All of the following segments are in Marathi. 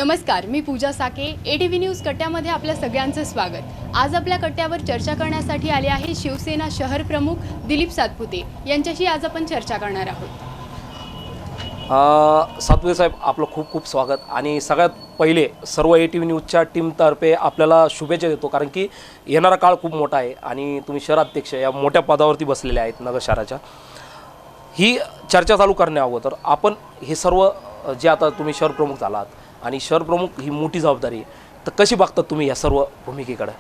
नमस्कार, मी पूजा साके। एटीव्ही न्यूज कट्ट्यामध्ये आपल्या सगळ्यांचं स्वागत। आज आपल्या कट्ट्यावर चर्चा करण्यासाठी आले आहे शिवसेना शहर प्रमुख दिलीप सातपुते यांच्याशी आज आपण चर्चा करणार आहोत। सातपुते साहेब, आपलं खूप खूप स्वागत। आणि सगळ्यात पहिले सर्व एटीव्ही न्यूजच्या टीमतर्फे आपल्याला शुभेच्छा देतो, कारण की येणारा काळ खूप मोठा आहे आणि तुम्ही शहराध्यक्ष या मोठ्या पदावरती बसलेले आहेत नगर शहराच्या। ही चर्चा चालू करण्या अगोदर आपण हे सर्व जे आता तुम्ही शहर प्रमुख झालात आणि शहर प्रमुख ही मोठी जबाबदारी, तर कशी बघतात तुम्ही या सर्व भूमिकेकडे?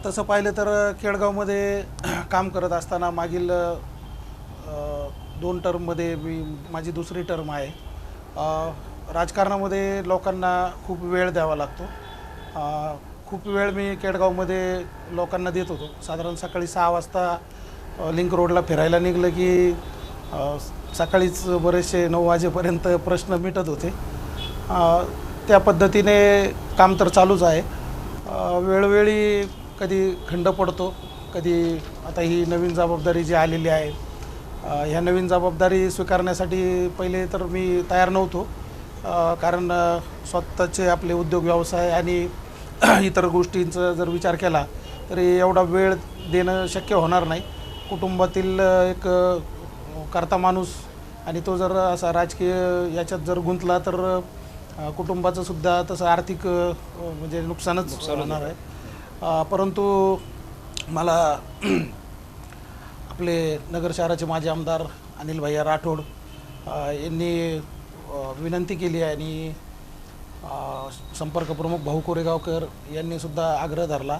तसं पाहिलं तर केळगावमध्ये काम करत असताना मागील 2 टर्ममध्ये माझी दुसरी टर्म आहे। राजकारणामध्ये लोकांना खूप वेळ द्यावा लागतो। खूप वेळ मी केळगावमध्ये लोकांना देत होतो। साधारण सकाळी 6 वाजता लिंक रोडला फिरायला निघलं की सकाळीच बरेचसे 9 वाजेपर्यंत प्रश्न मिटत होते। त्या पद्धतीने काम तर चालूच आहे। वेळोवेळी कधी खंड पडतो, कधी आता ही नवीन जबाबदारी जी आलेली आहे, ह्या नवीन जबाबदारी स्वीकारण्यासाठी पहिले तर मी तयार नव्हतो, कारण स्वतःचे आपले उद्योग व्यवसाय आणि इतर गोष्टींचा जर विचार केला तर एवढा वेळ देणं शक्य होणार नाही। कुटुंबातील एक कर्ता माणूस आणि तो जर असा राजकीय याच्यात जर गुंतला तर कुटुंबाचं सुद्धा तसं आर्थिक म्हणजे नुकसानच होणार आहे। परंतु मला आपले नगर शहराचे माजी आमदार अनिल भैया राठोड यांनी विनंती केली आहे आणि संपर्क प्रमुख भाऊ कोरेगावकर यांनी सुद्धा आग्रह धरला।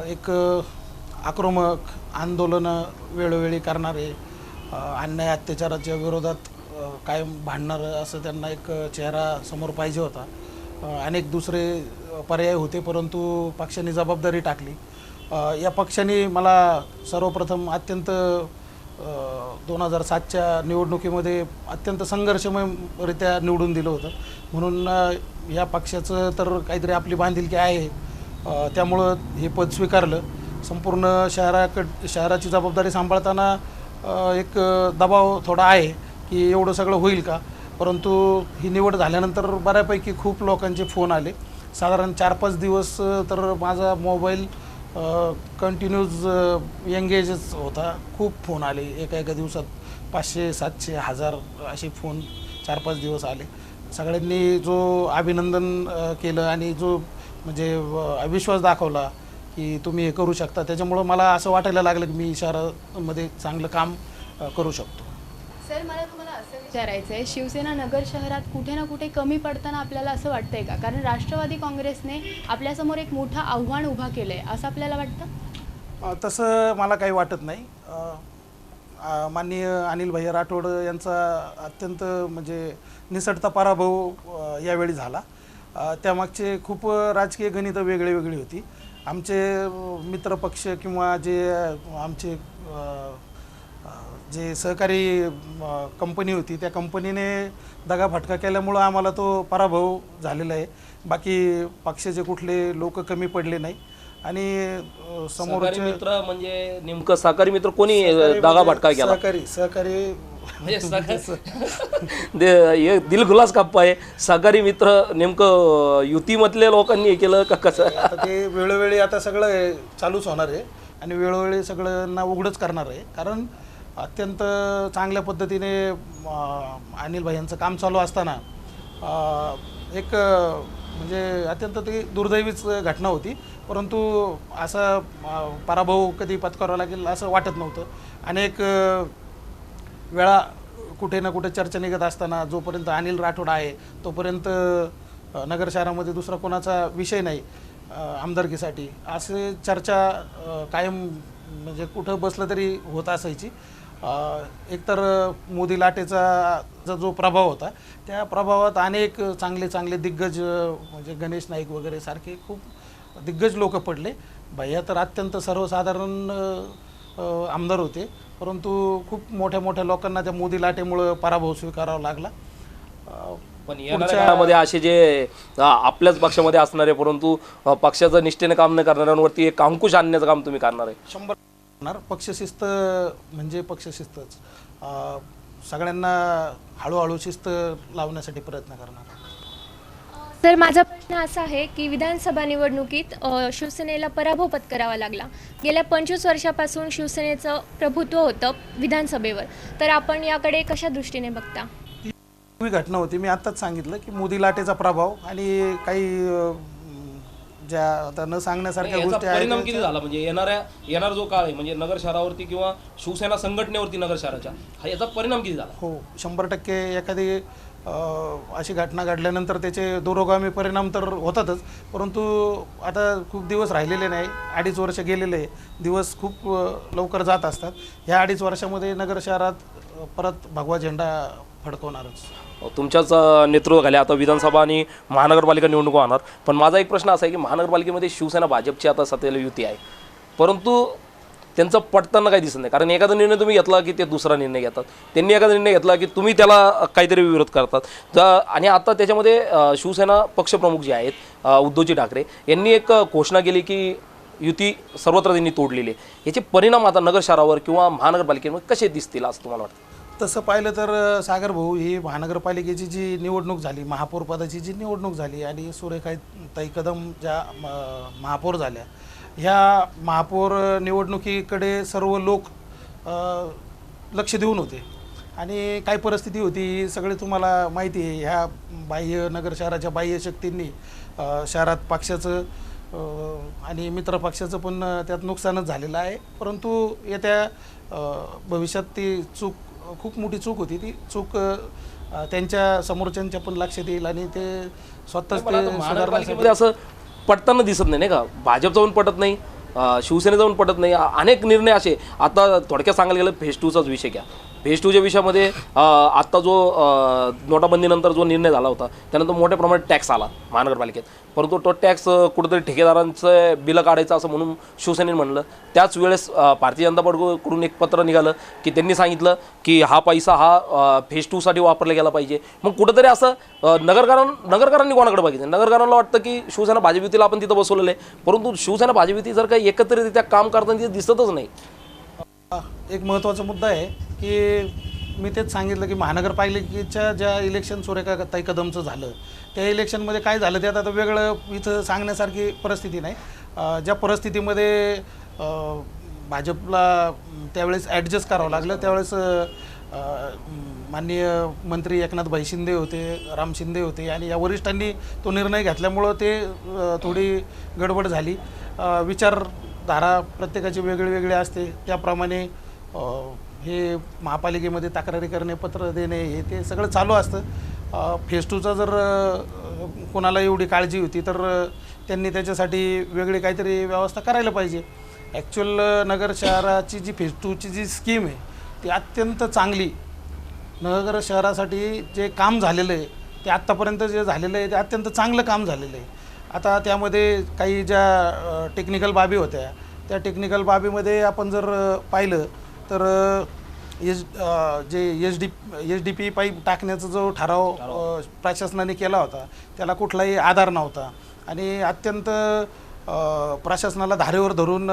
एक आक्रमक आंदोलनं वेळोवेळी करणारे, अन्याय अत्याचाराच्या विरोधात कायम भांडणारं असं त्यांना एक चेहरा समोर पाहिजे होता। अनेक दुसरे पर्याय होते, परंतु पक्षाने जबाबदारी टाकली। या पक्षाने मला सर्वप्रथम अत्यंत 2007च्या निवडणुकीमध्ये अत्यंत संघर्षमयरित्या निवडून दिलं होतं, म्हणून या पक्षाचं तर काहीतरी आपली बांधिलकी आहे, त्यामुळं हे पद स्वीकारलं। संपूर्ण शहराची जबाबदारी सांभाळताना एक दबाव थोडा आहे की एवढं सगळं होईल का, परंतु ही निवड झाल्यानंतर बऱ्यापैकी खूप लोकांचे फोन आले। साधारण 4-5 दिवस तर माझा मोबाईल कंटिन्यूज एंगेजच होता। खूप फोन आले, एका दिवसात 500, 700, 1000 असे फोन 4-5 दिवस आले। सगळ्यांनी जो अभिनंदन केलं आणि जो म्हणजे विश्वास दाखवला की तुम्ही हे करू शकता, त्याच्यामुळं मला असं वाटायला लागलं की मी शहरामध्ये चांगलं काम करू शकतो। सर, मला तुम्हाला असं विचारायचं आहे, शिवसेना नगर शहरात कुठे ना कुठे कमी पडताना आपल्याला असं वाटतंय का? कारण राष्ट्रवादी काँग्रेसने आपल्यासमोर एक मोठं आव्हान उभा केलं आहे, असं आपल्याला वाटतं? तसं मला काही वाटत नाही। माननीय अनिल भैया राठोड यांचा अत्यंत म्हणजे निसटता पराभव यावेळी झाला। त्यामागचे खूप राजकीय गणितं वेगळी होती। आमचे मित्रपक्ष किंवा आमचे जे सहकारी कंपनी होती, त्या कंपनीने दगाफटका केल्यामुळं आम्हाला तो पराभव झालेला आहे। बाकी पक्षाचे कुठले लोक कमी पडले नाही। आणि समोरचे मित्र म्हणजे नेमकं सहकारी मित्र कोणी दगाफटका केला? सहकारी दिलखुलास गप्पा आहे। सहकारी मित्र नेमकं युतीमधल्या लोकांनी हे केलं का कसं? ते वेळोवेळी आता सगळं चालूच होणार आहे आणि वेळोवेळी सगळ्यांना उघडच करणार आहे, कारण अत्यंत चांगल्या पद्धतीने अनिल भाईंचं काम चालू असताना एक म्हणजे अत्यंत ती दुर्दैवीच घटना होती, परंतु असा पराभव कधी पत्करावा लागेल असं वाटत नव्हतं। अनेक वेळा कुठे ना कुठे चर्चा निघत असताना जोपर्यंत अनिल राठोड आहे तोपर्यंत नगर शहरामध्ये दुसरा कोणाचा विषय नाही आमदारकीसाठी, असे चर्चा कायम म्हणजे कुठं बसलं तरी होत असायची। एकतर मोदी लाटेचा जो प्रभाव होता, त्या प्रभावात अनेक चांगले दिग्गज म्हणजे गणेश नाईक वगैरे सारखे खूप दिग्गज लोक पडले। भैया तर अत्यंत सर्वसाधारण आमदार होते, परंतु खूप मोठ्या लोकांना त्या मोदी लाटेमुळं पराभव स्वीकारावा लागला। पण येणाऱ्या काळामध्ये असे जे आपल्याच पक्षामध्ये असणारे परंतु पक्षाचं निष्ठेने काम न करणाऱ्यांवरती एक अंकुश आणण्याचं काम तुम्ही करणार आहे? 100% पक्षशिस्त म्हणजे पक्षशिस्तच। सगळ्यांना हळूहळू शिस्त लावण्यासाठी प्रयत्न करणार। तर माझा प्रश्न असा आहे की विधानसभा निवडणुकीत शिवसेनेला पराभव पत्करावा लागला. गेल्या 25 वर्षापासून शिवसेनेचं प्रभुत्व होतं विधानसभेवर. तर आपण याकडे कशा दृष्टीने बघता? ही घटना होती, मी आत्ताच सांगितलं की मोदी लाटेचा प्रभाव आणि काही ज्या आता न सांगण्यासारख्या याचा गोष्टी परिणाम आहेत. किती झाला म्हणजे येणारा जो काळ आहे म्हणजे नगर शहरावरती किंवा शिवसेना संघटनेवरती नगर शहराच्या हा याचा परिणाम किती झाला? हो, 100% एखादी अशी घटना घडल्यानंतर त्याचे दूरगामी परिणाम तर होतातच, परंतु आता खूप दिवस राहिलेले नाही, 2.5 वर्ष गेलेले आहे, दिवस खूप लवकर जात असतात. ह्या 2.5 वर्षामध्ये नगर शहरात परत भगवा झेंडा फडकवणारच. तुमच्याच नेतृत्वाखाली आता विधानसभा आणि महानगरपालिका निवडणुका होणार, पण माझा एक प्रश्न असा आहे की महानगरपालिकेमध्ये शिवसेना भाजपची आता सत्तेला युती आहे, परंतु त्यांचं पटताना काही दिसत नाही. कारण एखादा निर्णय तुम्ही घेतला की ते दुसरा निर्णय घेतात, त्यांनी एखादा निर्णय घेतला की तुम्ही त्याला काहीतरी विरोध करतात. आणि आता त्याच्यामध्ये शिवसेना पक्षप्रमुख जे आहेत उद्धवजी ठाकरे यांनी एक घोषणा केली की युती सर्वत्र त्यांनी तोडलेली आहे. याचे परिणाम आता नगर शहरावर किंवा महानगरपालिकेवर कसे दिसतील असं तुम्हाला वाटतं? तसं पाहिलं तर सागर भाऊ, ही महानगरपालिकेची जी निवडणूक झाली, महापौर पदाची जी निवडणूक झाली आणि सुरेखाताई कदम ज्या महापौर झाल्या, ह्या महापौर निवडणुकीकडे सर्व लोक लक्ष देऊन होते. आणि काय परिस्थिती होती सगळे तुम्हाला माहिती आहे. ह्या बाह्य नगर शहराच्या बाह्य शक्तींनी शहरात पक्षाचं आणि मित्र पक्षाचं पण त्यात नुकसानच झालेलं आहे. परंतु येत्या भविष्यात ती चूक, खूप मोठी चूक होती, ती चूक त्यांच्या समोरच्यांच्या पण लक्षात येईल आणि ते स्वतःच ते महानगरपालिकेमध्ये असं पटताना दिसत नाही का? भाजपचं पण पटत नाही, शिवसेनेचं पण पटत नाही. अनेक निर्णय असे, आता थोडक्यात सांगायला गेलं फेज 2चाच विषय घ्या. फेज 2च्या विषयामध्ये आत्ता जो नोटाबंदीनंतर जो निर्णय झाला होता त्यानंतर मोठ्या प्रमाणात टॅक्स आला महानगरपालिकेत, परंतु तो टॅक्स कुठेतरी ठेकेदारांचं बिलं काढायचं असं म्हणून शिवसेनेने म्हणलं. त्याच वेळेस भारतीय जनता पार्टीकडून एक पत्र निघालं की त्यांनी सांगितलं की हा पैसा हा फेज 2साठी वापरला गेला पाहिजे. मग कुठंतरी असं नगरकरांनी कोणाकडे बघितलं? नगरकरांना वाटतं की शिवसेना भाजप युतीला आपण तिथं बसवलेलं आहे, परंतु शिवसेना भाजप युती जर काही एकत्रितरित्या काम करताना तिथे दिसतच नाही. एक महत्त्वाचा मुद्दा आहे की मी तेच सांगितलं की महानगरपालिकेच्या ज्या इलेक्शन सुरेखाताई कदमचं झालं, त्या इलेक्शनमध्ये काय झालं ते आता वेगळं इथं सांगण्यासारखी परिस्थिती नाही. ज्या परिस्थितीमध्ये भाजपला त्यावेळेस ॲडजस्ट करावं लागलं, त्यावेळेस माननीय मंत्री एकनाथभाई शिंदे होते, राम शिंदे होते आणि या वरिष्ठांनी तो निर्णय घेतल्यामुळं ते थोडी गडबड झाली. विचारधारा प्रत्येकाची वेगळी वेगळी असते, त्याप्रमाणे हे महापालिकेमध्ये तक्रारी करणे, पत्र देणे, हे ते सगळं चालू असतं. फेज 2चा जर कोणाला एवढी काळजी होती तर त्यांनी त्याच्यासाठी वेगळी काहीतरी व्यवस्था करायला पाहिजे. ॲक्च्युअल नगर शहराची जी फेज 2ची जी स्कीम आहे ती अत्यंत चांगली. नगर शहरासाठी जे काम झालेलं आहे ते आत्तापर्यंत जे झालेलं आहे ते अत्यंत चांगलं काम झालेलं आहे. आता त्यामध्ये काही ज्या टेक्निकल बाबी होत्या, त्या टेक्निकल बाबीमध्ये आपण जर पाहिलं तर जे एच डी पी पाईप टाकण्याचा जो ठराव प्रशासनाने केला होता त्याला कुठलाही आधार नव्हता आणि अत्यंत प्रशासनाला धारेवर धरून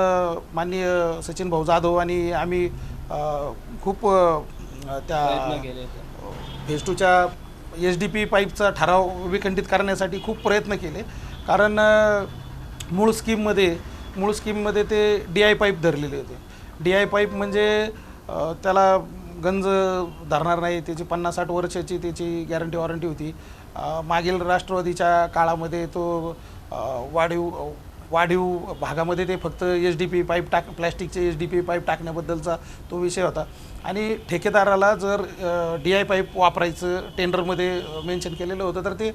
माननीय सचिन भाऊ जाधव आणि आम्ही खूप त्या फेज 2च्या एच डी पी पाईपचा ठराव विखंडित करण्यासाठी खूप प्रयत्न केले. कारण मूळ स्कीममध्ये ते DI पाईप धरलेले होते. DI पाईप म्हणजे त्याला गंज धरणार नाही, त्याची 50-60 वर्षाची त्याची गॅरंटी वॉरंटी होती. मागील राष्ट्रवादीच्या काळामध्ये तो वाढीव भागामध्ये ते फक्त HDP पाईप प्लॅस्टिकचे HDP पाईप टाकण्याबद्दलचा तो विषय होता. आणि ठेकेदाराला जर DI पाईप वापरायचं टेंडरमध्ये मेन्शन केलेलं होतं तर ते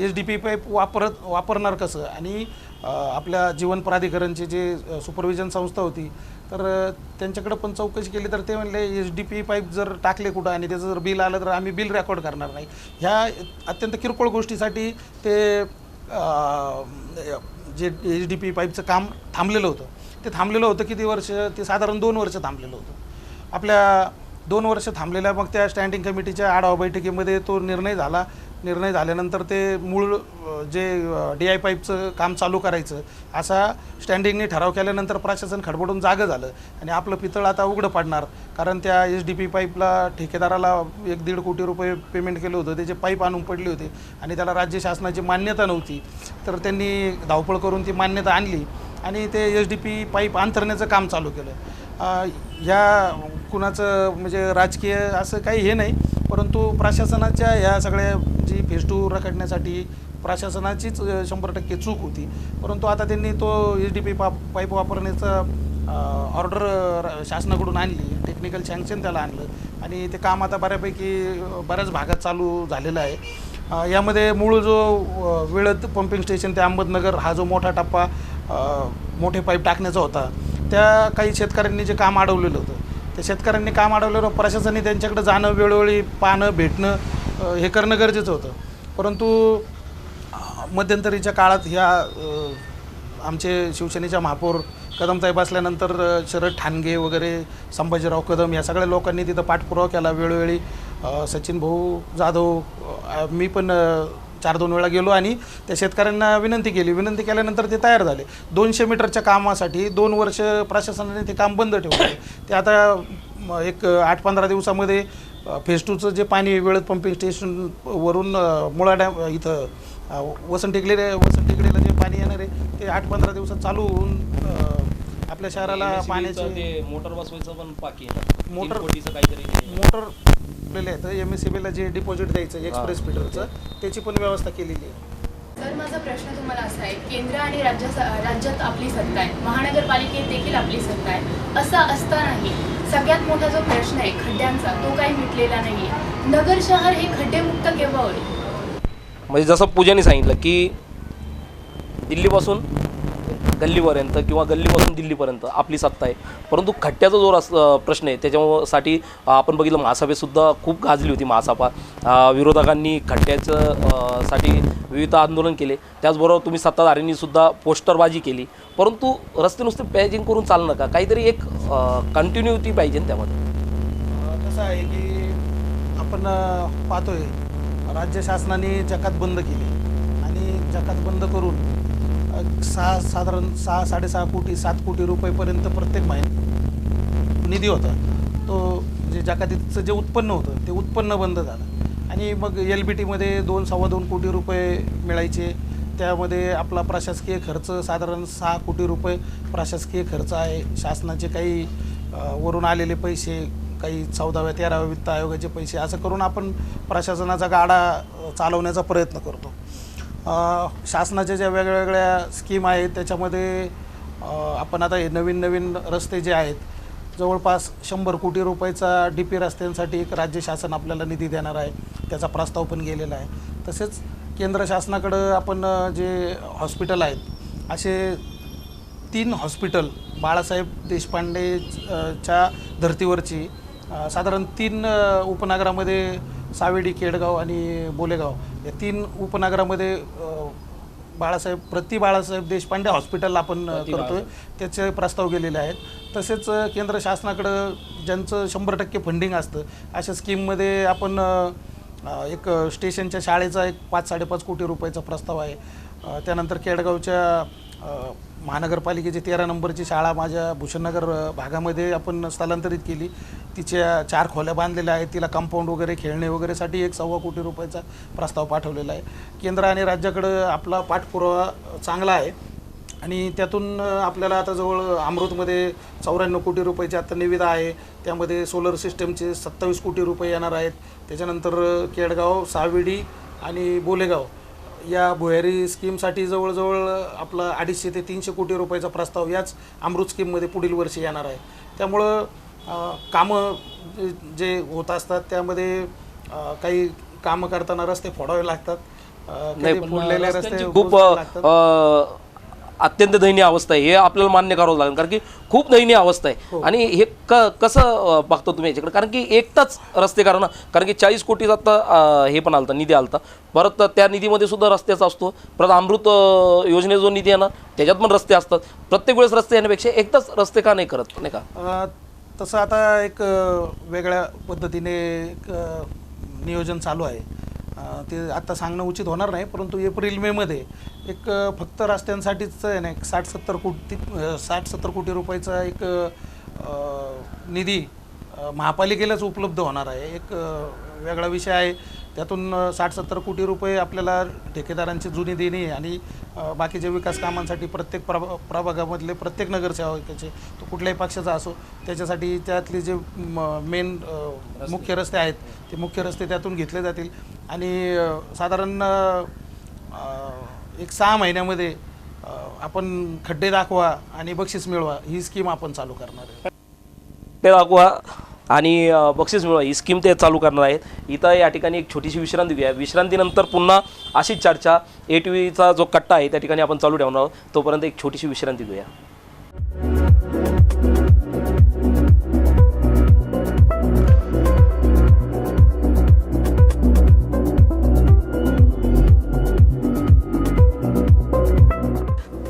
HDP पाईप वापरणार कसं? आणि आपल्या जीवन प्राधिकरणची जे सुपरविजन संस्था होती तर त्यांच्याकडे पण चौकशी केली तर ते म्हणले HDP पाईप जर टाकले कुठं आणि त्याचं जर बिल आलं तर आम्ही बिल रेकॉर्ड करणार नाही. ह्या अत्यंत किरकोळ गोष्टीसाठी ते जे HDP पाईपचं काम थांबलेलं होतं. किती वर्ष? ते साधारण 2 वर्ष थांबलेलं होतं. आपल्या 2 वर्ष थांबलेल्या मग त्या स्टँडिंग कमिटीच्या आढावा बैठकीमध्ये तो निर्णय झाला निर्णय झाल्यानंतर ते मूळ जे DI पाईपचं काम चालू करायचं असा स्टँडिंगने ठराव केल्यानंतर प्रशासन खडबडून जागं झालं आणि आपलं पितळ आता उघडं पाडणार. कारण त्या SDP पाईपला ठेकेदाराला 1-1.5 कोटी रुपये पेमेंट केलं होतं, त्याचे पाईप आणून पडले होते आणि त्याला राज्य शासनाची मान्यता नव्हती. तर त्यांनी धावपळ करून ती मान्यता आणली आणि ते SDP पाईप अंतरण्याचं काम चालू केलं. ह्या कुणाचं म्हणजे राजकीय असं काही हे नाही, परंतु प्रशासनाच्या ह्या सगळ्या जी फेज 2 रखडण्यासाठी प्रशासनाचीच 100% चूक होती. परंतु आता त्यांनी तो SDP पाईप वापरण्याचा ऑर्डर शासनाकडून आणली, टेक्निकल सँक्शन त्याला आणलं आणि ते काम आता बऱ्याच भागात चालू झालेलं आहे. यामध्ये मूळ जो वेळत पंपिंग स्टेशन ते अहमदनगर हा जो मोठा टप्पा मोठे पाईप टाकण्याचा होता, त्या काही शेतकऱ्यांनी जे काम अडवलेलं होतं, त्या शेतकऱ्यांनी काम अडवल्यावर प्रशासनाने त्यांच्याकडे जाणं, वेळोवेळी पाहणं, भेटणं हे करणं गरजेचं होतं. परंतु मध्यंतरीच्या काळात ह्या आमचे शिवसेनेच्या महापौर कदमताई बसल्यानंतर शरद ठाणगे वगैरे, संभाजीराव कदम या सगळ्या लोकांनी तिथं पाठपुरावा केला. वेळोवेळी सचिन भाऊ जाधव, मी पण 4-2 वेळा गेलो आणि त्या शेतकऱ्यांना विनंती केली. विनंती केल्यानंतर ते तयार झाले. 200 मीटरच्या कामासाठी 2 वर्ष प्रशासनाने ते काम बंद ठेवलं. ते आता एक 8-15 दिवसामध्ये फेज 2चं जे पाणी वेळत पंपिंग स्टेशनवरून मुळा डॅम इथं वसंत टेकडीला जे पाणी येणार आहे ते 8-15 दिवसात चालू होऊन आपल्या शहराला पाण्याचे मोटर बसवायचं पण बाकी आहे. मोटर 3 कोटीचं काहीतरी मोटर आहे. MSCBला जे डिपॉझिट द्यायचं एक्सप्रेस फीडरचं, त्याची पण व्यवस्था केलेली आहे. सर, माझा प्रश्न तुम्हाला असा आहे, केंद्र आणि राज्यात आपली सत्ता आहे, महानगरपालिकेत देखील आपली सत्ता आहे, असं असतानाही सगळ्यात मोठा जो प्रश्न आहे खड्ड्यांचा, तो काही मिटलेला नाही आहे. नगर शहर हे खड्डेमुक्त केव्हा होईल? म्हणजे जसं पूजाने सांगितलं की दिल्लीपासून गल्लीपर्यंत किंवा गल्लीपासून दिल्लीपर्यंत आपली सत्ता आहे, परंतु खड्ड्याचा जो प्रश्न आहे त्याच्यासाठी आपण बघितलं महासभेतसुद्धा खूप गाजली होती महासभा. विरोधकांनी खड्ड्याचं साठी विविध आंदोलन केले. त्याचबरोबर तुम्ही सत्ताधाऱ्यांनीसुद्धा पोस्टरबाजी केली. परंतु रस्ते नुसते पॅचिंग करून चालणं का, काहीतरी एक कंटिन्युटी पाहिजे त्यामध्ये. कसं आहे की आपण पाहतोय राज्य शासनाने जकात बंद केली आणि जकात बंद करून साधारण 6-6.5 कोटी 7 कोटी रुपयेपर्यंत प्रत्येक महिन्यात निधी होता. तो जे जकातीचं जे उत्पन्न होतं ते उत्पन्न बंद झालं आणि मग LBTमध्ये 2-2.25 कोटी रुपये मिळायचे. त्यामध्ये आपला प्रशासकीय खर्च साधारण 6 कोटी रुपये प्रशासकीय खर्च आहे. शासनाचे काही वरून आलेले पैसे, काही 14व्या 13व्या वित्त आयोगाचे पैसे, असं करून आपण प्रशासनाचा गाडा चालवण्याचा प्रयत्न करतो. शासनाच्या ज्या वेगवेगळ्या स्कीम आहेत त्याच्यामध्ये आपण आता हे नवीन रस्ते जे आहेत, जवळपास 100 कोटी रुपयाचा DP रस्त्यांसाठी एक राज्य शासन आपल्याला निधी देणार आहे, त्याचा प्रस्ताव पण गेलेला आहे. तसेच केंद्र शासनाकडं आपण जे हॉस्पिटल आहेत, असे 3 हॉस्पिटल बाळासाहेब देशपांडेच्या धर्तीवरची साधारण 3 उपनगरामध्ये, सावेडी, केडगाव आणि बोलेगाव या 3 उपनगरामध्ये बाळासाहेब देशपांडे हॉस्पिटल आपण करतोय, त्याचे प्रस्ताव गेलेले आहेत. तसेच केंद्र शासनाकडं ज्यांचं 100% फंडिंग असतं अशा स्कीममध्ये आपण एक स्टेशनच्या शाळेचा एक 5-5.5 कोटी रुपयाचा प्रस्ताव आहे. त्यानंतर केडगावच्या महानगरपालिकेची 13 नंबरची शाळा माझ्या भूषणनगर भागामध्ये आपण स्थलांतरित केली. तिच्या 4 खोल्या बांधलेल्या आहेत. तिला कंपाऊंड वगैरे, खेळणे वगैरेसाठी 1.25 कोटी रुपयाचा प्रस्ताव पाठवलेला आहे. केंद्र आणि राज्याकडं आपला पाठपुरावा चांगला आहे आणि त्यातून आपल्याला आता जवळ अमृतमध्ये 94 कोटी रुपयाची आता निविदा आहे. त्यामध्ये सोलर सिस्टमचे 27 कोटी रुपये येणार आहेत. त्याच्यानंतर केडगाव, सावेडी आणि बोलेगाव या भुयारी स्कीमसाठी जवळजवळ आपला 250 ते 300 कोटी रुपयाचा प्रस्ताव याच अमृत स्कीममध्ये पुढील वर्षी येणार आहे. त्यामुळं कामं जे होत असतात त्यामध्ये काही कामं करताना रस्ते फोडावे लागतात, फोडलेले रस्ते खूप अत्यंत दयनीय अवस्था आहे, हे आपल्याला मान्य करावं लागेल. कारण की खूप दयनीय अवस्था आहे. आणि हे कसं बघतो तुम्ही याच्याकडे, कारण की एकटाच रस्ते करा ना, कारण की 40 कोटीचा आता हे पण आलता, निधी आलता. परत त्या निधीमध्ये सुद्धा रस्त्याचा असतो. परत अमृत योजनेचा जो निधी आहे ना त्याच्यात पण रस्ते असतात. प्रत्येक वेळेस रस्ते येण्यापेक्षा एकटाच रस्ते का नाही करत, नाही का? तसं आता एक वेगळ्या पद्धतीने एक नियोजन चालू आहे. ते आता सांगणं उचित होणार नाही, परंतु एप्रिल मेमध्ये एक फक्त रस्त्यांसाठीच आहे ना एक 60-70 कोटी रुपयाचा एक निधी महापालिकेलाच उपलब्ध होणार आहे. एक वेगळा विषय आहे, त्यातून 60-70 कोटी रुपये आपल्याला ठेकेदारांची जुनी देणी आणि बाकीच्या विकास कामांसाठी प्रत्येक प्रभागामधले प्रत्येक नगरसेवकाचे तो कुठल्याही पक्षाचा असो त्याच्यासाठी त्यातले जे मेन मुख्य रस्ते आहेत ते मुख्य रस्ते त्यातून घेतले जातील आणि साधारण एक 6 महिन्यामध्ये आपण खड्डे दाखवा आणि बक्षीस मिळवा ही स्कीम आपण चालू करणार आहे. ते दाखवा आणि बक्षीस मिळवा ही स्कीम ते चालू करणार आहेत. इथं या ठिकाणी एक छोटीशी विश्रांती घेऊया. विश्रांतीनंतर पुन्हा अशीच चर्चा ATVचा जो कट्टा आहे त्या ठिकाणी आपण चालू ठेवणार आहोत. तोपर्यंत एक छोटीशी विश्रांती घेऊया.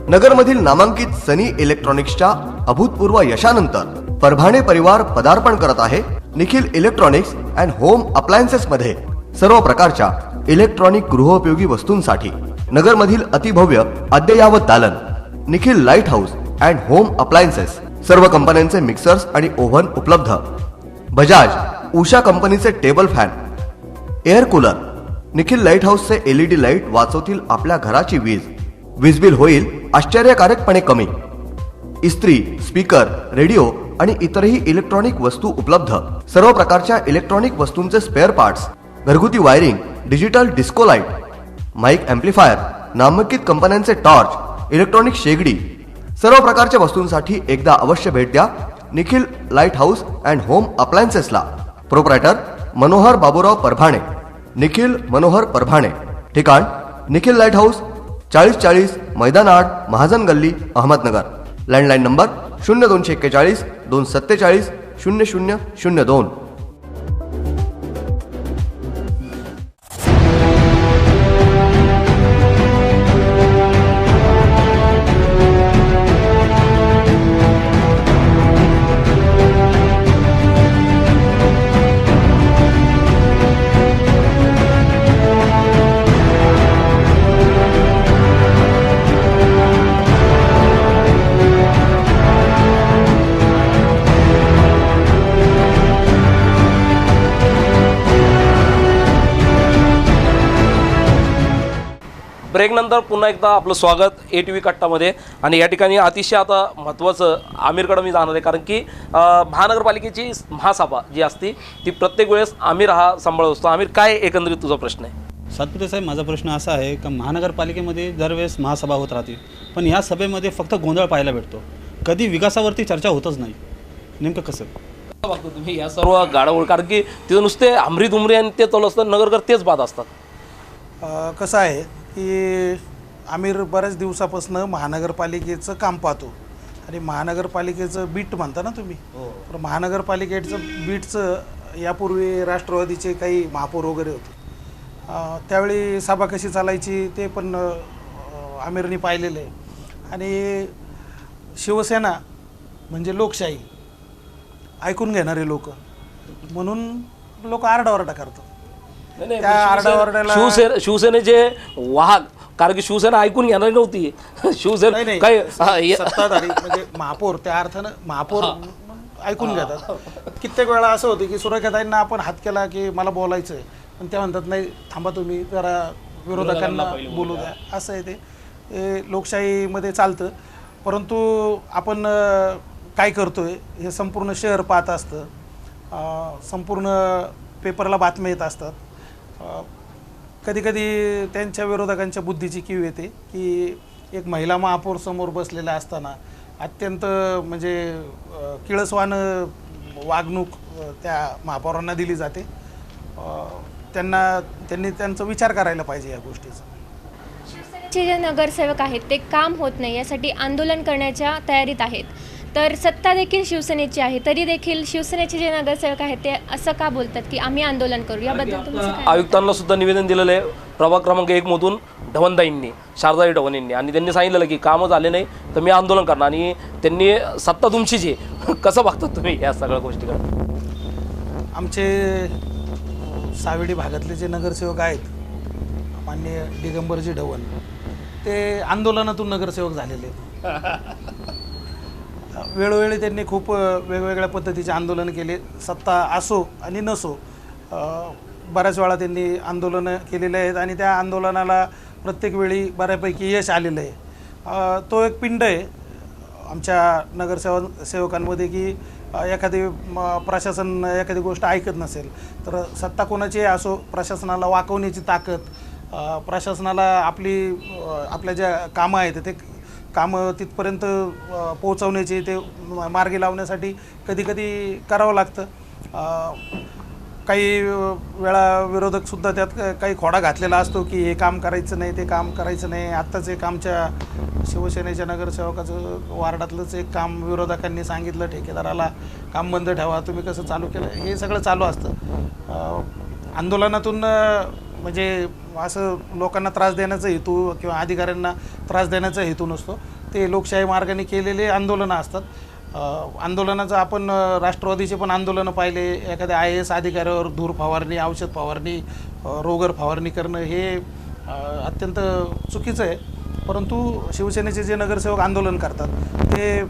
नगरमधील नामांकित सनी इलेक्ट्रॉनिक्सच्या अभूतपूर्व यशानंतर परभाणे परिवार पदार्पण करत आहे Nikhil electronics and home appliances मध्ये सर्व प्रकारच्या इलेक्ट्रॉनिक गृहोपयोगी वस्तूंसाठी. नगरमधील अतिभव्य अद्ययावत दालन Nikhil light house and home appliances. सर्व कंपन्यांचे मिक्सर्स आणि ओव्हन उपलब्ध. बजाज उषा कंपनीचे table fan, air cooler. Nikhil light हाऊसचे LED लाईट वाचवतील आपल्या घराची वीज. वीज बिल होईल आश्चर्यकारकपणे कमी. इस्त्री, स्पीकर, रेडिओ आणि इतरही इलेक्ट्रॉनिक वस्तू उपलब्ध. सर्व प्रकारच्या इलेक्ट्रॉनिक वस्तूंचे स्पेअर पार्ट्स, घरगुती wiring, digital disco light, mic amplifier, नामांकित कंपन्यांचे टॉर्च, इलेक्ट्रॉनिक शेगडी. सर्व प्रकारच्या वस्तूंसाठी एकदा अवश्य भेट द्या Nikhil light house and home अप्लायन्सेसला. प्रोप्रायटर मनोहर बाबूराव परभाणे. निखिल मनोहर परभाणे. ठिकाण निखिल लाईट हाऊस, 4040 मैदान आड, महाजन गल्ली, अहमदनगर. Landline number 0241 247 0002. ब्रेकनंतर पुन्हा एकदा आपलं स्वागत ATV कट्टामध्ये. आणि या ठिकाणी अतिशय आता महत्त्वाचं आमिरकडं मी जाणार आहे, कारण की महानगरपालिकेची महासभा जी असते ती प्रत्येक वेळेस आमिर हा सांभाळत असतो. आमिर, काय एकंदरीत तुझा प्रश्न आहे? सातपुते साहेब, माझा प्रश्न असा आहे का महानगरपालिकेमध्ये दरवेळेस महासभा होत राहते, पण ह्या सभेमध्ये फक्त गोंधळ पाहायला भेटतो. कधी विकासावरती चर्चा होतच नाही. नेमकं कसं बघतो तुम्ही या सर्व गाडाओळ, कारण की तिथं नुसते आमरी दुमरी आणि ते चालू असतात, नगरकर तेच बाद असतात. कसं आहे की आमिर बऱ्याच दिवसापासून महानगरपालिकेचं काम पाहतो आणि महानगरपालिकेचं बीट म्हणता ना तुम्ही, तर महानगरपालिकेचं बीटचं यापूर्वी राष्ट्रवादीचे काही महापौर वगैरे होते, त्यावेळी सभा कशी चालायची ते पण आमिरनी पाहिलेलं आहे. आणि शिवसेना म्हणजे लोकशाही, ऐकून घेणारे लोक, म्हणून लोक आरडाओरडा करतात. त्या आरडाओरड्याला शिवसेनेचे वाहक, कारण की शिवसेना ऐकून घेणार नव्हती. शिवसेना काय सत्ताधारी म्हणजे महापौर, त्या अर्थानं महापौर ऐकून घेतात. कित्येक वेळा असं होतं की सुरेखाताईंना आपण हात केला की मला बोलायचं आहे, पण त्या म्हणतात नाही थांबा तुम्ही जरा विरोधकांना बोलू द्या. असं आहे ते लोकशाहीमध्ये चालतं. परंतु आपण काय करतोय हे संपूर्ण शहर पाहत असतं, संपूर्ण पेपरला बातम्या येत असतात. कधीकधी त्यांच्या विरोधकांच्या बुद्धीची कीव येते की एक महिला महापौर समोर बसलेला असताना अत्यंत म्हणजे किळसवानं वागणूक त्या महापौरांना दिली जाते. त्यांनी त्यांचा विचार करायला पाहिजे या गोष्टीचा. शिवसेनेचे जे नगरसेवक आहेत ते काम होत नाही यासाठी आंदोलन करण्याच्या तयारीत आहेत, तर सत्ता देखील शिवसेनेची आहे तरी देखील शिवसेनेचे जे नगरसेवक आहेत ते असं का बोलतात की आम्ही आंदोलन करू? याबद्दल तुमचं काय? आयुक्तांना सुद्धा निवेदन दिलेलं आहे प्रभाग क्रमांक 1 मधून ढवणदाईंनी, शारदाई ढवणींनी, आणि त्यांनी सांगितलेलं की कामं झाले नाही तर मी आंदोलन करणार. आणि त्यांनी सत्ता तुमचीच आहे. कसं बघतात तुम्ही या सगळ्या गोष्टीकडे? आमचे सावेडी भागातले जे नगरसेवक आहेत माननीय दिगंबरजी ढवण, ते आंदोलनातून नगरसेवक झालेले आहेत. वेळोवेळी त्यांनी खूप वेगवेगळ्या पद्धतीचे आंदोलन केले, सत्ता असो आणि नसो. बऱ्याच वेळा त्यांनी आंदोलनं केलेले आहेत आणि त्या आंदोलनाला प्रत्येक वेळी बऱ्यापैकी यश आलेलं आहे. तो एक पिंड आहे आमच्या सेवकांमध्ये की एखादी प्रशासन एखादी गोष्ट ऐकत नसेल तर सत्ता कोणाची असो, प्रशासनाला वाकवण्याची ताकद, प्रशासनाला आपल्या ज्या कामं आहेत ते कामं तिथपर्यंत पोहोचवण्याची, ते मार्गी लावण्यासाठी कधीकधी करावं लागतं. काही वेळा विरोधकसुद्धा त्यात काही खोडा घातलेला असतो की हे काम करायचं नाही, ते काम करायचं नाही. आत्ताच एक आमच्या शिवसेनेच्या नगरसेवकाचं वार्डातलंच एक काम विरोधकांनी सांगितलं, ठेकेदाराला काम बंद ठेवा, तुम्ही कसं चालू केलं, हे सगळं चालू असतं. आंदोलनातून म्हणजे असं लोकांना त्रास देण्याचा हेतू किंवा अधिकाऱ्यांना त्रास देण्याचा हेतू नसतो. ते लोकशाही मार्गाने केलेले आंदोलनं असतात. आंदोलनाचं आपण राष्ट्रवादीचे पण आंदोलनं पाहिले, एखाद्या IAS अधिकाऱ्यावर धूर फवारणी, औषध फवारणी, रोगर फवारणी करणं हे अत्यंत चुकीचं आहे. परंतु शिवसेनेचे जे नगरसेवक आंदोलन करतात ते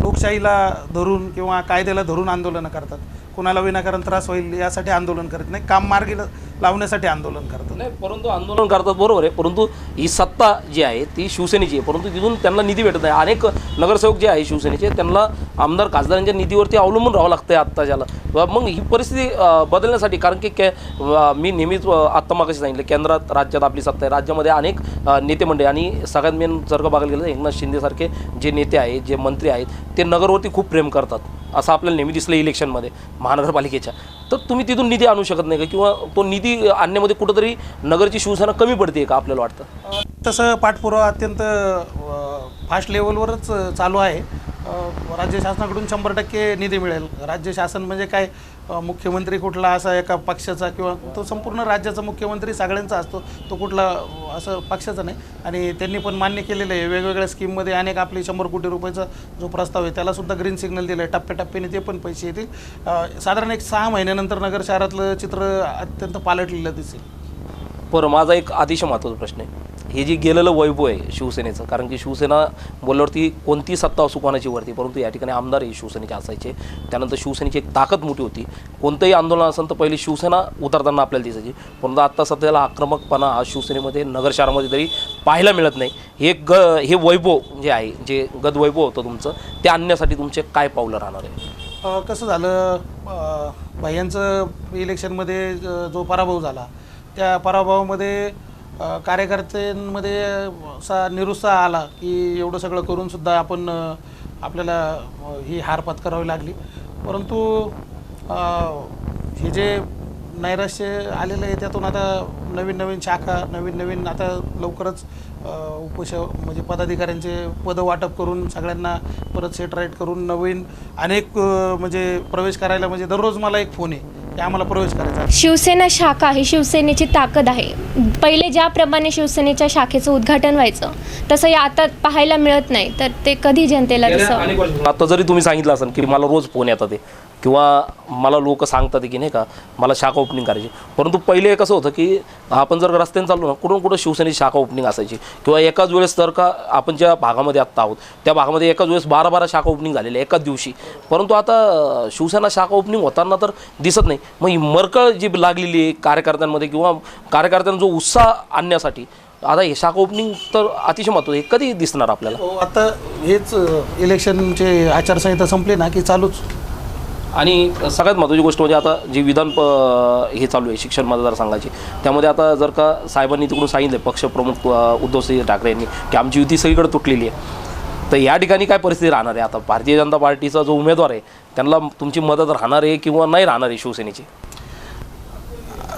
लोकशाहीला धरून किंवा कायद्याला धरून आंदोलनं करतात. कुणाला विनाकारण त्रास होईल यासाठी आंदोलन करत नाही, काम मार्गी लावण्यासाठी आंदोलन करतात. नाही, परंतु आंदोलन करतात बरोबर आहे, परंतु ही सत्ता जी आहे ती शिवसेनेची आहे, परंतु तिथून त्यांना निधी भेटत नाही. अनेक नगरसेवक जे आहे शिवसेनेचे त्यांना आमदार खासदारांच्या निधीवरती अवलंबून राहावं लागतं आत्ता ज्याला. मग ही परिस्थिती बदलण्यासाठी, कारण की मी नेहमीच आत्ता मागाशी सांगितलं, केंद्रात राज्यात आपली सत्ता आहे, राज्यामध्ये अनेक नेते मंडळी आणि सगळ्यात मेन जर का बघायला गेलं तर एकनाथ शिंदेसारखे जे नेते आहेत, जे मंत्री आहेत, ते नगरवरती खूप प्रेम करतात असं आपल्याला नेहमी दिसलं इलेक्शनमध्ये महानगरपालिकेच्या. तर तुम्ही तिथून निधी आणू शकत नाही का, किंवा तो निधी आणण्यामध्ये कुठंतरी नगरची शिवसेना कमी पडते का आपल्याला वाटतं? तसं पाठपुरावा अत्यंत फास्ट लेवलवरच चालू आहे. राज्य शासनाकडून 100% निधी मिळेल. राज्य शासन म्हणजे काय, मुख्यमंत्री कुठला असा एका पक्षाचा किंवा तो संपूर्ण राज्याचा मुख्यमंत्री सगळ्यांचा असतो, तो कुठला असं पक्षाचा नाही. आणि त्यांनी पण मान्य केलेलं आहे, वेगवेगळ्या स्कीममध्ये अनेक आपली 100 कोटी रुपयाचा जो प्रस्ताव आहे त्यालासुद्धा ग्रीन सिग्नल दिलं आहे. टप्प्याटप्प्याने ते पण पैसे येतील. साधारण एक 6 महिन्यानंतर नगर शहरातलं चित्र अत्यंत पालटलेलं दिसेल. बरं, माझा एक अतिशय महत्त्वाचा प्रश्न आहे, हे जे गेलेलं वैभव आहे शिवसेनेचं, कारण की शिवसेना बोलल्यावरती कोणती सत्ता असू कोणाची वरती, परंतु या ठिकाणी आमदार हे शिवसेनेचे असायचे. त्यानंतर शिवसेनेची एक ताकद मोठी होती. कोणतंही आंदोलन असेल तर पहिली शिवसेना उतरताना आपल्याला दिसायची, परंतु आत्ता सध्याला आक्रमकपणा हा शिवसेनेमध्ये नगर शहरामध्ये तरी पाहायला मिळत नाही. हे वैभव जे आहे, जे गतवैभव होतं तुमचं, ते आणण्यासाठी तुमचे काय पावलं राहणार आहे? कसं झालं, भैयांचं इलेक्शनमध्ये जो पराभव झाला त्या पराभवामध्ये कार्यकर्त्यांमध्ये असा निरुत्साह आला की एवढं सगळं करूनसुद्धा आपल्याला ही हार पत्करावी लागली. परंतु हे जे नैराश्य आलेलं आहे त्यातून आता नवीन शाखा, नवीन आता लवकरच म्हणजे पदाधिकाऱ्यांचे पदं वाटप करून सगळ्यांना परत सेट राईट करून नवीन अनेक म्हणजे प्रवेश करायला, म्हणजे दररोज मला एक फोन आहे की आम्हाला प्रवेश करायचा आहे. शिवसेना शाखा ही शिवसेनेची ताकद आहे. पहिले ज्याप्रमाणे शिवसेनेच्या शाखेचं उद्घाटन व्हायचं तसं या आता पाहायला मिळत नाही, तर ते कधी जनतेला दिसतं? आता जरी तुम्ही सांगितलं असेल की मला रोज फोन येतात किंवा मला लोक सांगतात की नाही का मला शाखा ओपनिंग करायची, परंतु पहिले कसं होतं की आपण जर रस्त्याने चाललो ना, कुठून शिवसेनेची शाखा ओपनिंग असायची, किंवा एकाच वेळेस जर का आपण ज्या भागामध्ये आत्ता आहोत त्या भागामध्ये एकाच वेळेस 12 शाखा ओपनिंग झालेल्या एकाच दिवशी. परंतु आता शिवसेना शाखा ओपनिंग होताना तर दिसत नाही. मग ही मरकळ जी लागलेली आहे कार्यकर्त्यांमध्ये, किंवा कार्यकर्त्यांना जो उत्साह आणण्यासाठी आता हे शाखा ओपनिंग तर अतिशय महत्त्वाचं आहे, कधी दिसणार आपल्याला? आता हेच इलेक्शनचे आचारसंहिता संपली ना की चालूच. आणि सगळ्यात महत्त्वाची गोष्ट म्हणजे आता जी हे चालू आहे शिक्षण मतदारसंघाची, त्यामध्ये आता जर का साहेबांनी तिकडून सांगितलं पक्षप्रमुख उद्धवसिंह ठाकरे यांनी की आमची युती सगळीकडे तुटलेली आहे, तर या ठिकाणी काय परिस्थिती राहणार आहे? आता भारतीय जनता पार्टीचा जो उमेदवार आहे त्यांना तुमची मदत राहणार आहे किंवा नाही राहणार आहे शिवसेनेची?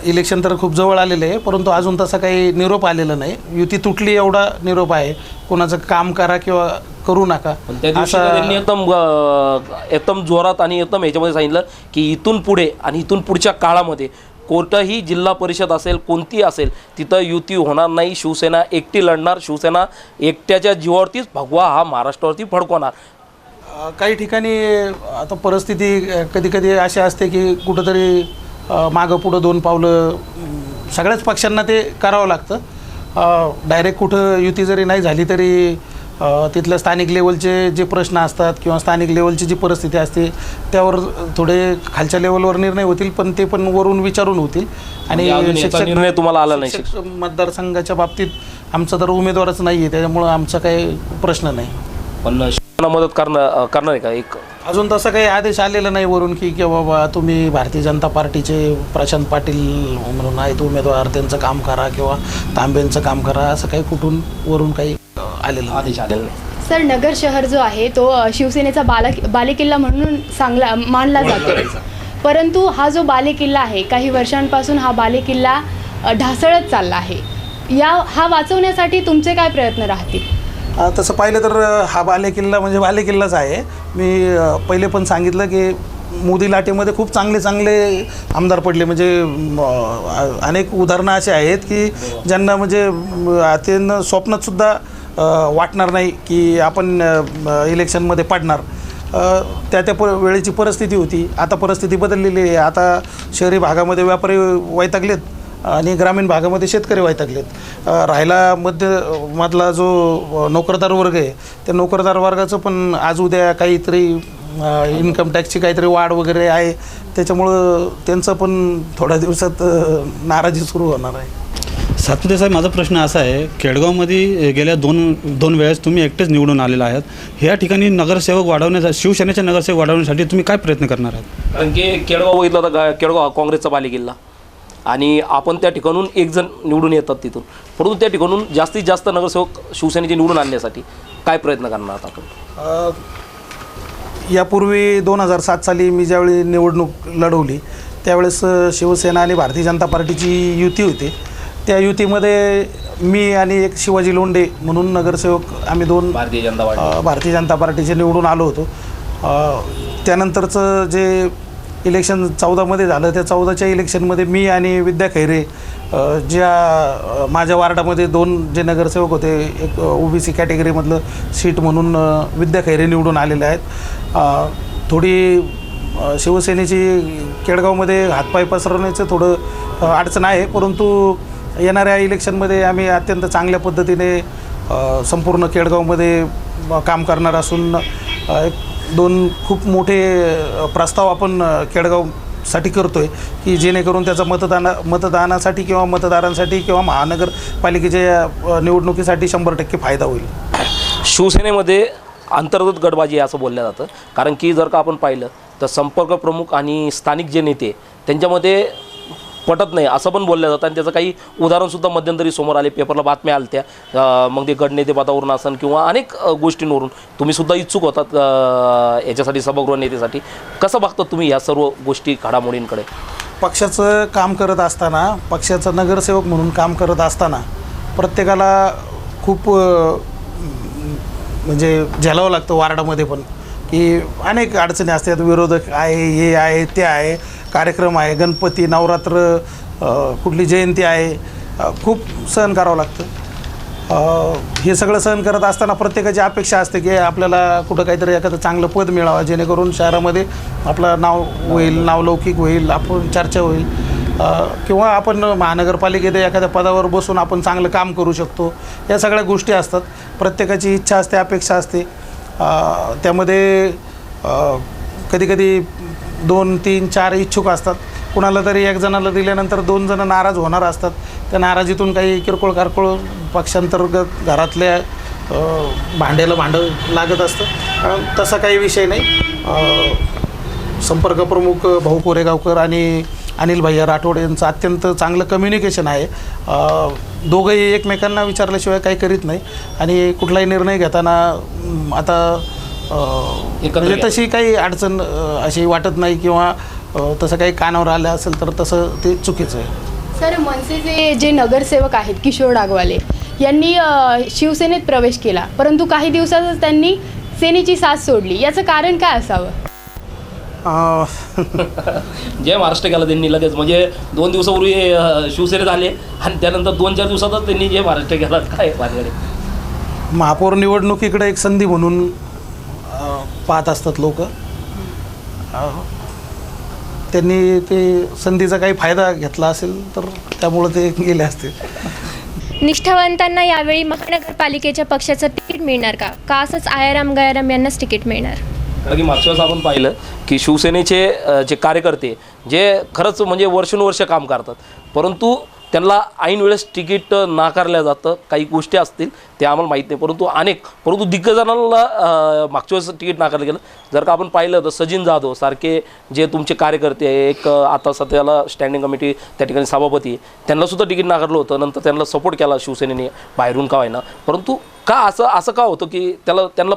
इलेक्शन तर खूप जवळ आलेलं आहे, परंतु अजून तसा काही निरोप आलेला नाही. युती तुटली एवढा निरोप आहे. कोणाचं काम करा किंवा करू नका त्या दिवशी त्यांनी एकदम जोरात आणि एकदम ह्याच्यामध्ये सांगितलं की इथून पुढे आणि इथून पुढच्या काळामध्ये कोणताही जिल्हा परिषद असेल, कोणती असेल, तिथं युती होणार नाही, शिवसेना एकटी लढणार, शिवसेना एकट्याच्या जीवावरतीच भगवा हा महाराष्ट्रावरती फडकवणार. काही ठिकाणी आता परिस्थिती कधी कधी अशी असते की कुठंतरी मागं पुढं 2 पावलं सगळ्याच पक्षांना ते करावं लागतं. डायरेक्ट कुठं युती जरी नाही झाली तरी तिथल्या स्थानिक लेवलचे जे प्रश्न असतात किंवा स्थानिक लेवलची जी परिस्थिती असते त्यावर थोडे खालच्या लेवलवर निर्णय होतील, पण ते पण वरून विचारून होतील. म्हणजे अजून याचा निर्णय तुम्हाला आला नाही? शिक्षक मतदारसंघाच्या बाबतीत आमचा तर उमेदवारच नाही आहे, त्याच्यामुळं आमचा काही प्रश्न नाही. पण शिवसेना मदत करणार आहे का? एक अजून तसं काही आदेश आलेला नाही वरून की बाबा तुम्ही भारतीय जनता पार्टीचे प्रशांत पाटील म्हणून आहेत उमेदवार, त्यांचं काम करा किंवा तांबेंचं काम करा, असं काही कुठून वरून काही आलेलं आदेश आलेला नाही. सर, नगर शहर जो आहे तो शिवसेनेचा बालेकिल्ला म्हणून मानला जातो, परंतु हा जो बालेकिल्ला आहे काही वर्षांपासून हा बालेकिल्ला ढासळत चालला आहे. हा वाचवण्यासाठी तुमचे काय प्रयत्न राहतील? तसं पाहिलं तर हा बालेकिल्ला म्हणजे बालेकिल्लाच आहे. मी पहिले पण सांगितलं की मोदी लाटेमध्ये खूप चांगले आमदार पडले, म्हणजे अनेक उदाहरणं असे आहेत की ज्यांना म्हणजे त्यांना स्वप्नातसुद्धा वाटणार नाही की आपण इलेक्शनमध्ये पडणार. त्या वेळेची परिस्थिती होती. आता परिस्थिती बदललेली आहे. आता शहरी भागामध्ये व्यापारी वैतागलेत आणि ग्रामीण भागामध्ये शेतकरी वैतागलेत. राहिला मधला जो नोकरदार वर्ग आहे, त्या नोकरदार वर्गाचं पण आज उद्या काहीतरी इन्कम टॅक्सची काहीतरी वाढ वगैरे आहे, त्याच्यामुळं त्यांचं पण थोड्या दिवसात नाराजी सुरू होणार आहे. सातपुते साहेब, माझा प्रश्न असा आहे, केडगावमध्ये गेल्या दोन वेळेस तुम्ही एकटेच निवडून आलेला आहात. ह्या ठिकाणी नगरसेवक वाढवण्यासाठी, शिवसेनेचे नगरसेवक वाढवण्यासाठी तुम्ही काय प्रयत्न करणार आहात? कारण की केळगाव बघितलं तर केळगाव हा काँग्रेसचा बालेकिल्ला आणि आपण त्या ठिकाणून एक जण निवडून येतात तिथून, परंतु त्या ठिकाणून जास्तीत जास्त नगरसेवक शिवसेनेचे निवडून आणण्यासाठी काय प्रयत्न करणार आहात आपण? यापूर्वी 2007 साली मी ज्यावेळी निवडणूक लढवली त्यावेळेस शिवसेना आणि भारतीय जनता पार्टीची युती होती. त्या युतीमध्ये मी आणि एक शिवाजी लोंढे म्हणून नगरसेवक आम्ही 2 भारतीय जनता पार्टीचे निवडून आलो होतो. त्यानंतरचं जे इलेक्शन 14मध्ये झालं, त्या 14च्या इलेक्शनमध्ये मी आणि विद्या खैरे ज्या माझ्या वार्डामध्ये 2 जे नगरसेवक होते, एक OBC कॅटेगरीमधलं सीट म्हणून विद्या खैरे निवडून आलेले आहेत. थोडी शिवसेनेची केळगावमध्ये हातपाय पसरवण्याचं थोडं अडचण आहे, परंतु येणाऱ्या इलेक्शनमध्ये आम्ही अत्यंत चांगल्या पद्धतीने संपूर्ण केळगावमध्ये काम करणार असून 2 खूप मोठे प्रस्ताव आपण केळगावसाठी करतो आहे की जेणेकरून त्याचा मतदानासाठी किंवा मतदारांसाठी किंवा महानगरपालिकेच्या निवडणुकीसाठी 100% फायदा होईल. शिवसेनेमध्ये अंतर्गत गटबाजी असं बोललं जातं, कारण की जर का आपण पाहिलं तर संपर्क प्रमुख आणि स्थानिक जे नेते त्यांच्यामध्ये पटत नाही असं पण बोललं जातं. आणि त्याचं काही उदाहरणसुद्धा मध्यंतरी समोर आले, पेपरला बातम्या आल्या त्या. मग ते गटनेते पदावरून असन किंवा अनेक गोष्टींवरून तुम्हीसुद्धा इच्छुक होतात याच्यासाठी, सभागृह नेतेसाठी. कसं बघता तुम्ही या सर्व गोष्टी घडामोडींकडे? पक्षाचं काम करत असताना, पक्षाचा नगरसेवक म्हणून काम करत असताना प्रत्येकाला खूप म्हणजे झेलावं लागतं वार्डामध्ये पण, की अनेक अडचणी असतात. विरोधक आहे, हे आहे, ते आहे, कार्यक्रम आहे, गणपती, नवरात्र, कुठली जयंती आहे, खूप सहन करावं लागतं. हे सगळं सहन करत असताना प्रत्येकाची अपेक्षा असते की आपल्याला कुठं काहीतरी एखादं चांगलं पद मिळावं, जेणेकरून शहरामध्ये आपलं नाव होईल, नावलौकिक होईल, आपण चर्चा होईल, किंवा आपण महानगरपालिकेत एखाद्या पदावर बसून आपण चांगलं काम करू शकतो. या सगळ्या गोष्टी असतात. प्रत्येकाची इच्छा असते, अपेक्षा असते. त्यामध्ये कधीकधी 2, 3, 4 इच्छुक असतात. कुणाला तरी एक जणाला दिल्यानंतर 2 जण नाराज होणार असतात. त्या नाराजीतून काही किरकोळ कारकोळ पक्षांतर्गत घरातल्या भांड्याला भांडं लागत असतं. तसा काही विषय नाही. संपर्क प्रमुख भाऊ कोरेगावकर आणि अनिल भैया राठोड यांचं अत्यंत चांगलं कम्युनिकेशन आहे. दोघंही एकमेकांना विचारल्याशिवाय काही करीत नाही आणि कुठलाही निर्णय घेताना आता म्हणजे तशी काही अडचण अशी वाटत नाही किंवा तसं काही कानावर आलं असेल तर तसं ते चुकीचं आहे. सर, मनसेचे जे नगरसेवक आहेत किशोर डागवाले यांनी शिवसेनेत प्रवेश केला, परंतु काही दिवसातच त्यांनी सेनेची साथ सोडली. याचं कारण काय असावं? जे महाराष्ट्र केला त्यांनी लगेच, म्हणजे 2 दिवसापूर्वी शिवसेनेत आले आणि त्यानंतर 2-4 दिवसातच त्यांनी जे महाराष्ट्र केला. काय माझ्याकडे महापौर निवडणुकीकडे एक संधी म्हणून पाहत असतात लोक. त्यांनी ते संधीचा काही फायदा घेतला असेल तर त्यामुळं ते गेले असतील. निष्ठावंतांना यावेळी महानगरपालिकेच्या पक्षाचं तिकीट मिळणार का? का असंच आयाराम गयाराम यांनाच तिकीट मिळणार? कारण की मागच्या वेळेस आपण पाहिलं की शिवसेनेचे जे कार्यकर्ते जे खरंच म्हणजे वर्षानुवर्ष काम करतात, परंतु त्यांना ऐन वेळेस तिकीट नाकारलं जातं. काही गोष्टी असतील ते आम्हाला माहीत नाही, परंतु दिग्गजांना मागच्या वेळेस तिकीट नाकारलं गेलं. जर का आपण पाहिलं तर सचिन जाधव सारखे जे तुमचे कार्यकर्ते आहे, एक आता सध्याला स्टँडिंग कमिटी त्या ठिकाणी सभापती, त्यांनासुद्धा तिकीट नाकारलं होतं. नंतर त्यांना सपोर्ट केला शिवसेनेने बाहेरून का व्हायना, परंतु का असं का होतं की त्यांना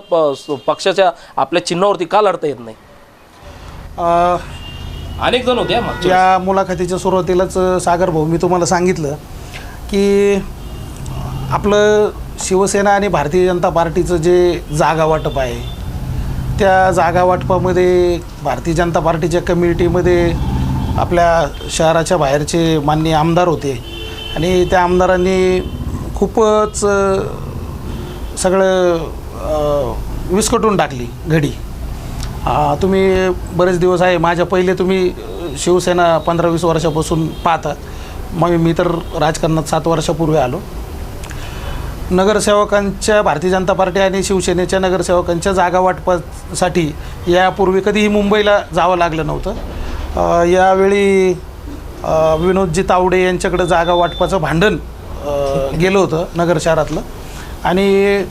पक्षाच्या आपल्या चिन्हावरती का लढता येत नाही? अनेक जण होते या मुलाखतीच्या सुरुवातीलाच सागर भाऊ मी तुम्हाला सांगितलं की आपलं शिवसेना आणि भारतीय जनता पार्टीचं जे जागा वाटप आहे, त्या जागा वाटपामध्ये भारतीय जनता पार्टीच्या कम्युनिटीमध्ये आपल्या शहराच्या बाहेरचे माननीय आमदार होते आणि त्या आमदारांनी खूपच सगळं विस्कटून टाकली घडी. तुम्ही बरेच दिवस आहे माझ्या पहिले तुम्ही शिवसेना 15-20 वर्षापासून पाहता. मग मी तर राजकारणात 7 वर्षापूर्वी आलो. नगरसेवकांच्या भारतीय जनता पार्टी आणि शिवसेनेच्या नगरसेवकांच्या जागा वाटपासाठी यापूर्वी कधीही मुंबईला जावं लागलं नव्हतं. यावेळी विनोदजी तावडे यांच्याकडे जागा वाटपाचं भांडण गेलं होतं नगर शहरातलं आणि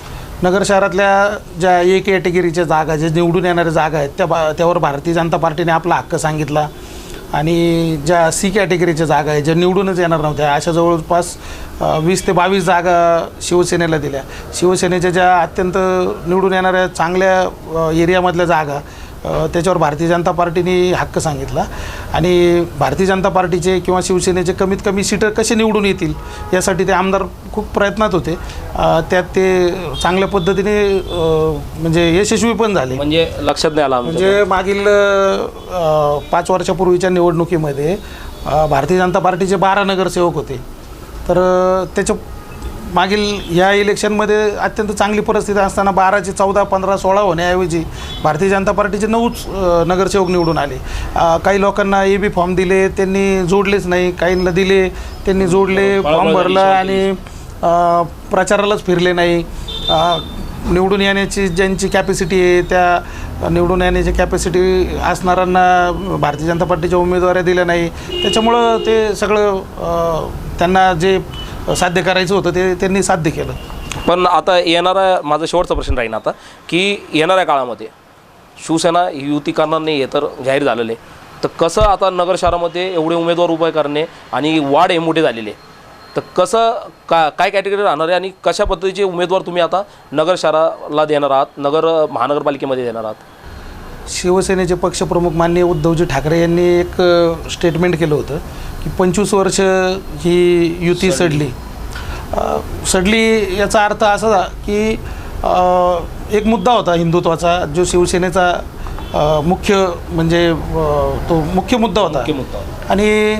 नगर शहरातल्या ज्या ए कॅटेगरीच्या जागा, जे निवडून येणाऱ्या जागा आहेत त्यावर भारतीय जनता पार्टीने आपला हक्क सांगितला आणि ज्या सी कॅटेगरीच्या जागा आहेत ज्या निवडूनच येणार नव्हत्या अशा जवळपास 20 ते 22 जागा शिवसेनेला दिल्या. शिवसेनेच्या ज्या अत्यंत निवडून येणाऱ्या चांगल्या एरियामधल्या जागा त्याच्यावर भारतीय जनता पार्टीने हक्क सांगितला आणि भारतीय जनता पार्टीचे किंवा शिवसेनेचे कमीत कमी सीटर कसे निवडून येतील यासाठी ते आमदार खूप प्रयत्नात होते. त्यात ते चांगल्या पद्धतीने म्हणजे यशस्वी पण झाले. म्हणजे लक्षात नाही आलं म्हणजे मागील 5 वर्षापूर्वीच्या निवडणुकीमध्ये भारतीय जनता पार्टीचे 12 नगरसेवक होते. तर त्याच्या मागील ह्या इलेक्शनमध्ये अत्यंत चांगली परिस्थिती असताना 12चे 14, 15, 16 होण्याऐवजी भारतीय जनता पार्टीचे 9च नगरसेवक निवडून आले. काही लोकांना AB फॉर्म दिले त्यांनी जोडलेच नाही, काहींना दिले त्यांनी जोडले, फॉर्म भरला आणि प्रचारालाच फिरले नाही. निवडून येण्याची ज्यांची कॅपॅसिटी आहे त्या निवडून येण्याची कॅपॅसिटी असणाऱ्यांना भारतीय जनता पार्टीच्या उमेदवाऱ्या दिल्या नाही. त्याच्यामुळं ते सगळं त्यांना जे साध्य करायचं होतं ते त्यांनी साध्य केलं. पण आता येणारा माझा शेवटचा प्रश्न राहील आता की येणाऱ्या काळामध्ये शिवसेना युती करणार नाही हे तर जाहीर झालेलं आहे, तर कसं आता नगर शहरामध्ये एवढे उमेदवार उभे करणे आणि वाढ हे मोठे झालेले, तर कसं काय कॅटेगरी राहणार आहे आणि कशा पद्धतीचे उमेदवार तुम्ही आता नगर शहराला देणार आहात, महानगरपालिकेमध्ये देणार आहात? शिवसेनेचे पक्षप्रमुख माननीय उद्धवजी ठाकरे यांनी एक स्टेटमेंट केलं होतं की 25 वर्ष ही युती सडली. याचा अर्थ असा की एक मुद्दा होता हिंदुत्वाचा जो शिवसेनेचा मुख्य म्हणजे तो मुख्य मुद्दा होता आणि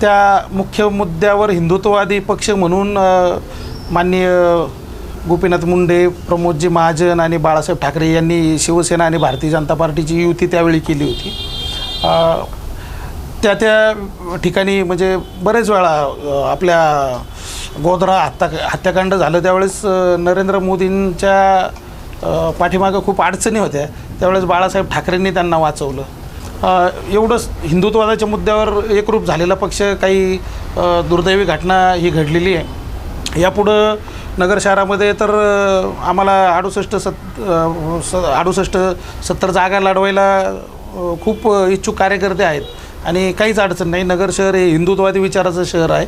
त्या मुख्य मुद्द्यावर हिंदुत्ववादी पक्ष म्हणून माननीय गोपीनाथ मुंडे, प्रमोदजी महाजन आणि बाळासाहेब ठाकरे यांनी शिवसेना आणि भारतीय जनता पार्टीची युती त्यावेळी केली होती. त्या ठिकाणी म्हणजे बरेच वेळा आपल्या गोधरा हत्याकांड झालं त्यावेळेस नरेंद्र मोदींच्या पाठीमागं खूप अडचणी होत्या. त्यावेळेस बाळासाहेब ठाकरेंनी त्यांना वाचवलं. एवढंच हिंदुत्वादाच्या मुद्द्यावर एकरूप झालेला पक्ष काही दुर्दैवी घटना ही घडलेली आहे. यापुढं नगर शहरामध्ये तर आम्हाला 68-70 जागा लढवायला खूप इच्छुक कार्यकर्ते आहेत आणि काहीच अडचण नाही. नगर शहर हे हिंदुत्ववादी विचाराचं शहर आहे.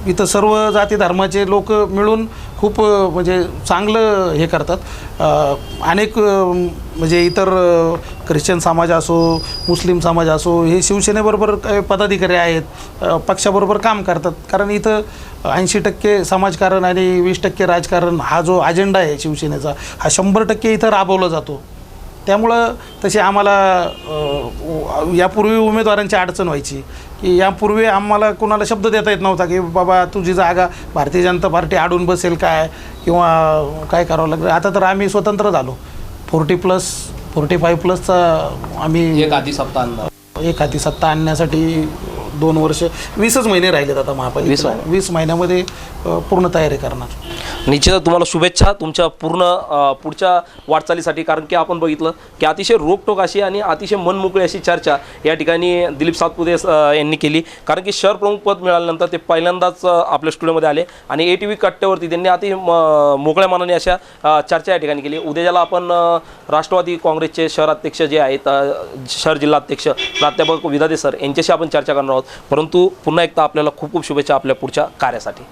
इथं सर्व जाती धर्माचे लोक मिळून खूप म्हणजे चांगलं हे करतात. अनेक म्हणजे इतर ख्रिश्चन समाज असो, मुस्लिम समाज असो, हे शिवसेनेबरोबर काही पदाधिकारी आहेत, पक्षाबरोबर काम करतात. कारण इथं 80% समाजकारण आणि 20% राजकारण हा जो अजेंडा आहे शिवसेनेचा हा 100% इथं राबवला जातो. त्यामुळं तशी आम्हाला यापूर्वी उमेदवारांची अडचण व्हायची की यापूर्वी आम्हाला कोणाला शब्द देता येत नव्हता की बाबा तुझी जागा भारतीय जनता पार्टी आडून बसेल काय किंवा काय करावं लागेल. आता तर आम्ही स्वतंत्र झालो. 40+, 45+चा आम्ही एक आधी सत्ता आणणार. एक हाती सत्ता आणण्यासाठी 2 वर्ष 20च महिने राहिलेत आता 20 महापालिकेला. महिने. 20 महिन्यामध्ये पूर्ण तयारी करणार. निश्चितच तुम्हाला शुभेच्छा तुमच्या पूर्ण पुढच्या वाटचालीसाठी, कारण की आपण बघितलं की अतिशय रोकटोक अशी आणि अतिशय मनमोकळी अशी चर्चा या ठिकाणी दिलीप सातपुते यांनी केली. कारण की शहर प्रमुख पद मिळाल्यानंतर ते पहिल्यांदाच आपल्या स्टुडिओमध्ये आले आणि ATV कट्ट्यावरती त्यांनी अति मोकळ्या मनाने अशा चर्चा या ठिकाणी केली. उद्या ज्याला आपण राष्ट्रवादी काँग्रेसचे शहराध्यक्ष जे आहेत, शहर जिल्हाध्यक्ष प्राध्यापक विधाते सर यांच्याशी आपण चर्चा करणार आहोत. परंतु पुन्हा एकदा आपल्याला खूप खूप शुभेच्छा आपल्या पुढच्या कार्यासाठी.